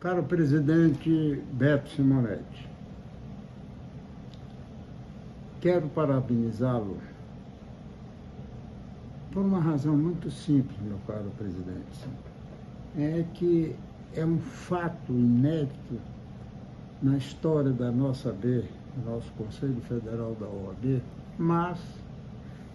Caro presidente Beto Simonetti, quero parabenizá-lo por uma razão muito simples, meu caro presidente. É que é um fato inédito na história da nossa AB, do nosso Conselho Federal da OAB, mas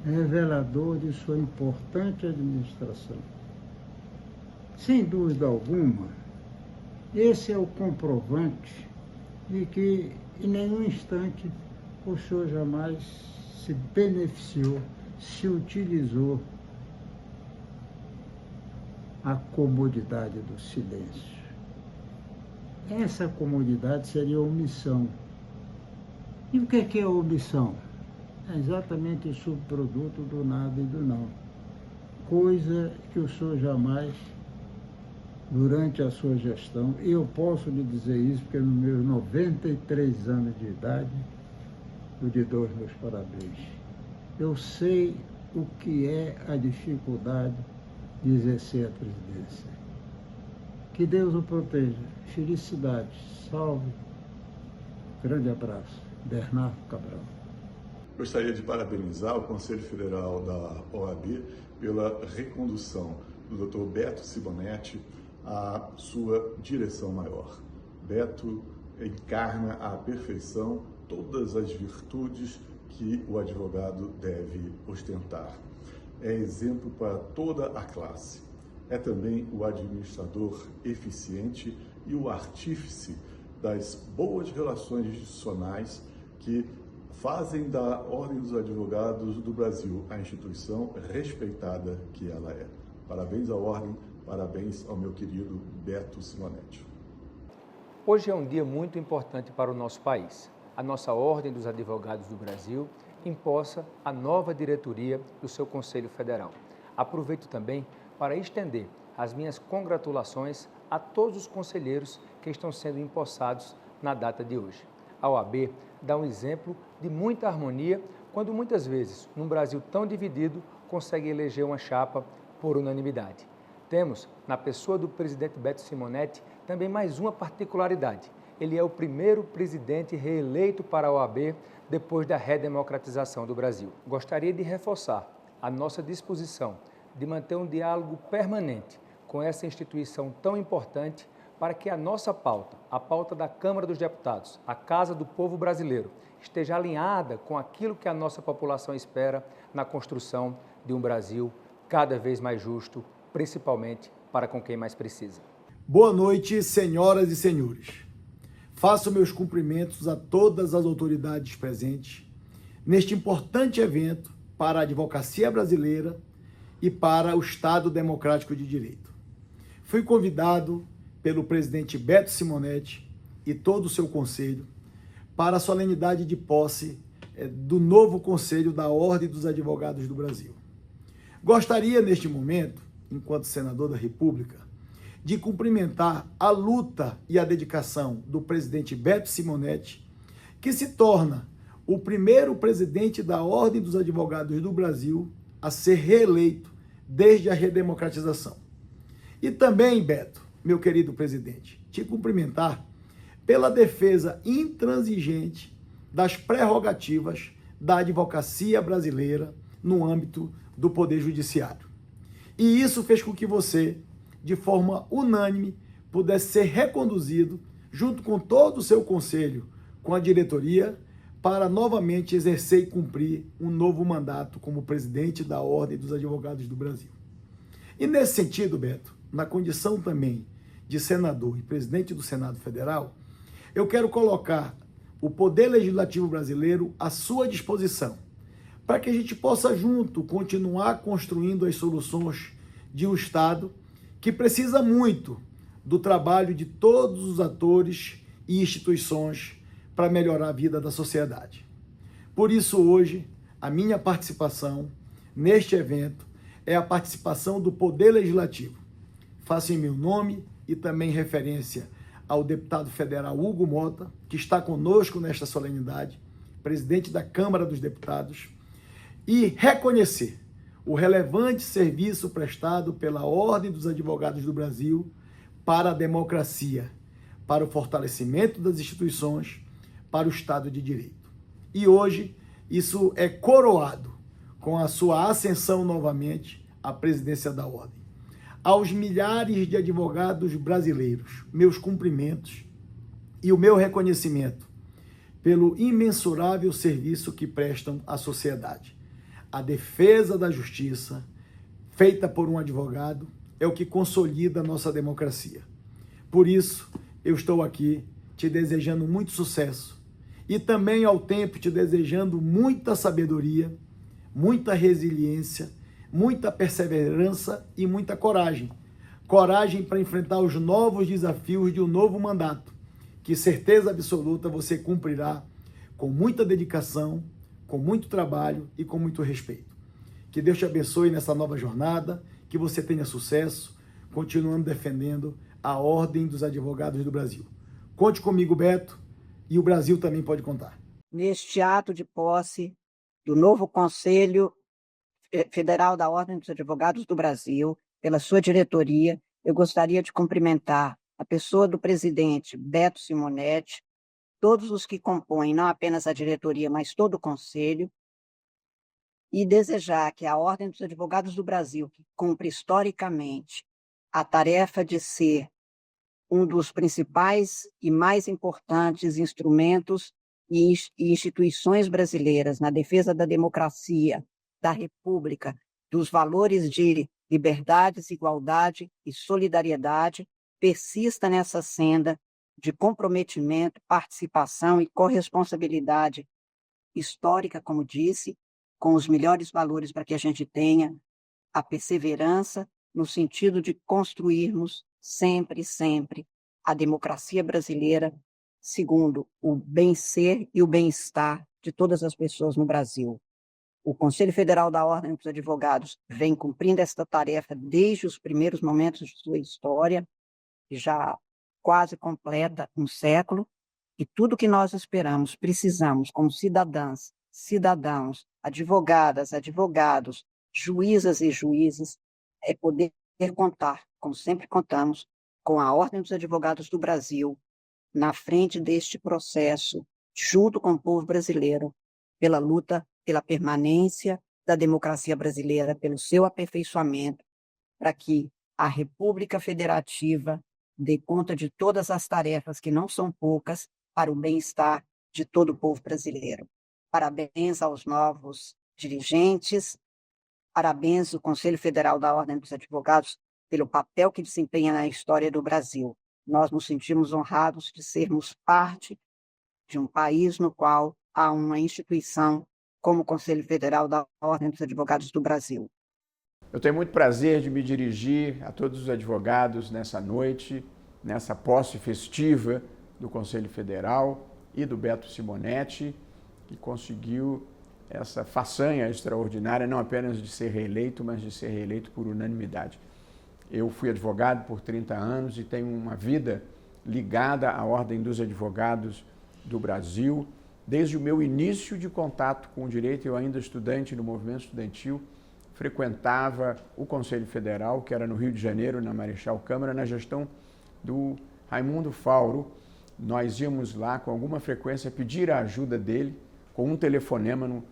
revelador de sua importante administração. Sem dúvida alguma, esse é o comprovante de que, em nenhum instante, o senhor jamais se beneficiou, se utilizou a comodidade do silêncio. Essa comodidade seria omissão. E o que é omissão? É exatamente o subproduto do nada e do não. Coisa que o senhor jamais, durante a sua gestão, e eu posso lhe dizer isso porque nos meus 93 anos de idade, eu lhe dou os meus parabéns. Eu sei o que é a dificuldade de exercer a presidência. Que Deus o proteja. Felicidades. Salve. Grande abraço. Bernardo Cabral. Gostaria de parabenizar o Conselho Federal da OAB pela recondução do Dr. Beto Simonetti à sua direção maior. Beto encarna à perfeição todas as virtudes que o advogado deve ostentar. É exemplo para toda a classe. É também o administrador eficiente e o artífice das boas relações institucionais que fazem da Ordem dos Advogados do Brasil a instituição respeitada que ela é. Parabéns à Ordem, parabéns ao meu querido Beto Simonetti. Hoje é um dia muito importante para o nosso país. A nossa Ordem dos Advogados do Brasil imposta a nova diretoria do seu Conselho Federal. Aproveito também para estender as minhas congratulações a todos os conselheiros que estão sendo empossados na data de hoje. A OAB dá um exemplo de muita harmonia quando muitas vezes, num Brasil tão dividido, consegue eleger uma chapa por unanimidade. Temos, na pessoa do presidente Beto Simonetti, também mais uma particularidade. Ele é o primeiro presidente reeleito para a OAB depois da redemocratização do Brasil. Gostaria de reforçar a nossa disposição de manter um diálogo permanente com essa instituição tão importante para que a nossa pauta, a pauta da Câmara dos Deputados, a Casa do Povo Brasileiro, esteja alinhada com aquilo que a nossa população espera na construção de um Brasil cada vez mais justo, principalmente para com quem mais precisa. Boa noite, senhoras e senhores. Faço meus cumprimentos a todas as autoridades presentes neste importante evento para a advocacia brasileira e para o Estado Democrático de Direito. Fui convidado pelo presidente Beto Simonetti e todo o seu conselho para a solenidade de posse do novo Conselho da Ordem dos Advogados do Brasil. Gostaria, neste momento, enquanto senador da República, de cumprimentar a luta e a dedicação do presidente Beto Simonetti, que se torna o primeiro presidente da Ordem dos Advogados do Brasil a ser reeleito desde a redemocratização. E também, Beto, meu querido presidente, te cumprimentar pela defesa intransigente das prerrogativas da advocacia brasileira no âmbito do Poder Judiciário. E isso fez com que você, de forma unânime, pudesse ser reconduzido, junto com todo o seu conselho, com a diretoria, para novamente exercer e cumprir um novo mandato como presidente da Ordem dos Advogados do Brasil. E nesse sentido, Beto, na condição também de senador e presidente do Senado Federal, eu quero colocar o Poder Legislativo brasileiro à sua disposição, para que a gente possa junto continuar construindo as soluções de um Estado que precisa muito do trabalho de todos os atores e instituições para melhorar a vida da sociedade. Por isso, hoje, a minha participação neste evento é a participação do Poder Legislativo. Faço em meu nome e também referência ao deputado federal Hugo Mota, que está conosco nesta solenidade, presidente da Câmara dos Deputados, e reconhecer o relevante serviço prestado pela Ordem dos Advogados do Brasil para a democracia, para o fortalecimento das instituições, para o Estado de Direito. E hoje isso é coroado com a sua ascensão novamente à presidência da Ordem. Aos milhares de advogados brasileiros, meus cumprimentos e o meu reconhecimento pelo imensurável serviço que prestam à sociedade. A defesa da justiça, feita por um advogado, é o que consolida a nossa democracia. Por isso, eu estou aqui te desejando muito sucesso e também, ao tempo, te desejando muita sabedoria, muita resiliência, muita perseverança e muita coragem. Coragem para enfrentar os novos desafios de um novo mandato, que certeza absoluta você cumprirá com muita dedicação, com muito trabalho e com muito respeito. Que Deus te abençoe nessa nova jornada, que você tenha sucesso, continuando defendendo a Ordem dos Advogados do Brasil. Conte comigo, Beto, e o Brasil também pode contar. Neste ato de posse do novo Conselho Federal da Ordem dos Advogados do Brasil, pela sua diretoria, eu gostaria de cumprimentar a pessoa do presidente Beto Simonetti, todos os que compõem não apenas a diretoria, mas todo o Conselho, e desejar que a Ordem dos Advogados do Brasil, que cumpre historicamente a tarefa de ser um dos principais e mais importantes instrumentos e instituições brasileiras na defesa da democracia, da República, dos valores de liberdade, igualdade e solidariedade, persista nessa senda de comprometimento, participação e corresponsabilidade histórica, como disse, com os melhores valores para que a gente tenha a perseverança no sentido de construirmos sempre, sempre a democracia brasileira segundo o bem-ser e o bem-estar de todas as pessoas no Brasil. O Conselho Federal da Ordem dos Advogados vem cumprindo esta tarefa desde os primeiros momentos de sua história, que já quase completa um século, e tudo que nós esperamos, precisamos, como cidadãs, cidadãos, advogadas, advogados, juízas e juízes, é poder contar, como sempre contamos, com a Ordem dos Advogados do Brasil, na frente deste processo, junto com o povo brasileiro, pela luta pela permanência da democracia brasileira, pelo seu aperfeiçoamento, para que a República Federativa dê conta de todas as tarefas, que não são poucas, para o bem-estar de todo o povo brasileiro. Parabéns aos novos dirigentes, parabéns ao Conselho Federal da Ordem dos Advogados pelo papel que desempenha na história do Brasil. Nós nos sentimos honrados de sermos parte de um país no qual há uma instituição como o Conselho Federal da Ordem dos Advogados do Brasil. Eu tenho muito prazer de me dirigir a todos os advogados nessa noite, nessa posse festiva do Conselho Federal e do Beto Simonetti, que conseguiu essa façanha extraordinária, não apenas de ser reeleito, mas de ser reeleito por unanimidade. Eu fui advogado por 30 anos e tenho uma vida ligada à Ordem dos Advogados do Brasil. Desde o meu início de contato com o direito, eu ainda estudante no movimento estudantil, frequentava o Conselho Federal, que era no Rio de Janeiro, na Marechal Câmara, na gestão do Raimundo Fauro. Nós íamos lá com alguma frequência pedir a ajuda dele, com um telefonema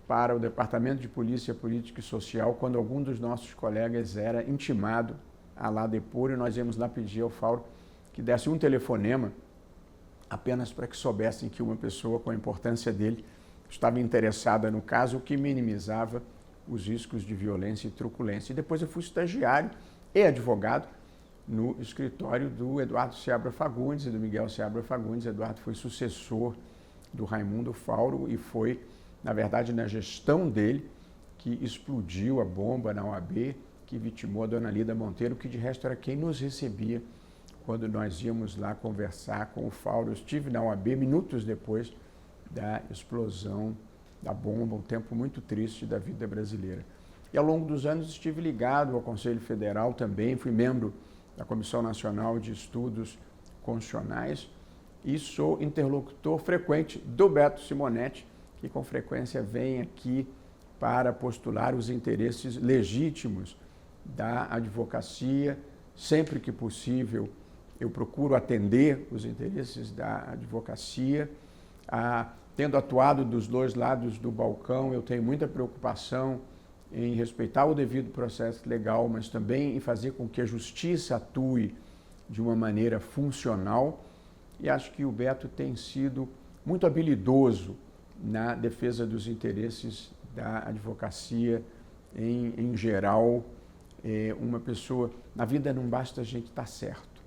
para o Departamento de Polícia Política e Social, quando algum dos nossos colegas era intimado a lá depor, e nós íamos lá pedir ao Fauro que desse um telefonema apenas para que soubessem que uma pessoa com a importância dele estava interessada no caso, o que minimizava os riscos de violência e truculência. E depois eu fui estagiário e advogado no escritório do Eduardo Seabra Fagundes e do Miguel Seabra Fagundes. Eduardo foi sucessor do Raimundo Fauro e foi, na verdade, na gestão dele que explodiu a bomba na OAB, que vitimou a dona Lida Monteiro, que de resto era quem nos recebia quando nós íamos lá conversar com o Fauro. Eu estive na OAB minutos depois da explosão da bomba, um tempo muito triste da vida brasileira. E ao longo dos anos estive ligado ao Conselho Federal também, fui membro da Comissão Nacional de Estudos Constitucionais e sou interlocutor frequente do Beto Simonetti, que com frequência vem aqui para postular os interesses legítimos da advocacia, sempre que possível eu procuro atender os interesses da advocacia. Tendo atuado dos dois lados do balcão, eu tenho muita preocupação em respeitar o devido processo legal, mas também em fazer com que a justiça atue de uma maneira funcional. E acho que o Beto tem sido muito habilidoso na defesa dos interesses da advocacia em geral. Uma pessoa, na vida não basta a gente estar certo,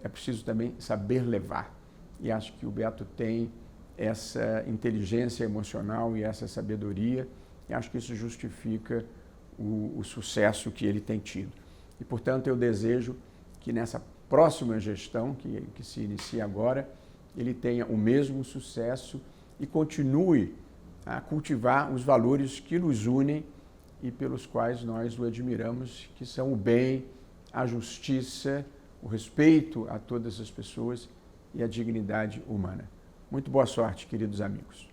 é preciso também saber levar. E acho que o Beto tem essa inteligência emocional e essa sabedoria, e acho que isso justifica o sucesso que ele tem tido. E, portanto, eu desejo que nessa próxima gestão, que se inicia agora, ele tenha o mesmo sucesso e continue a cultivar os valores que nos unem e pelos quais nós o admiramos, que são o bem, a justiça, o respeito a todas as pessoas e a dignidade humana. Muito boa sorte, queridos amigos.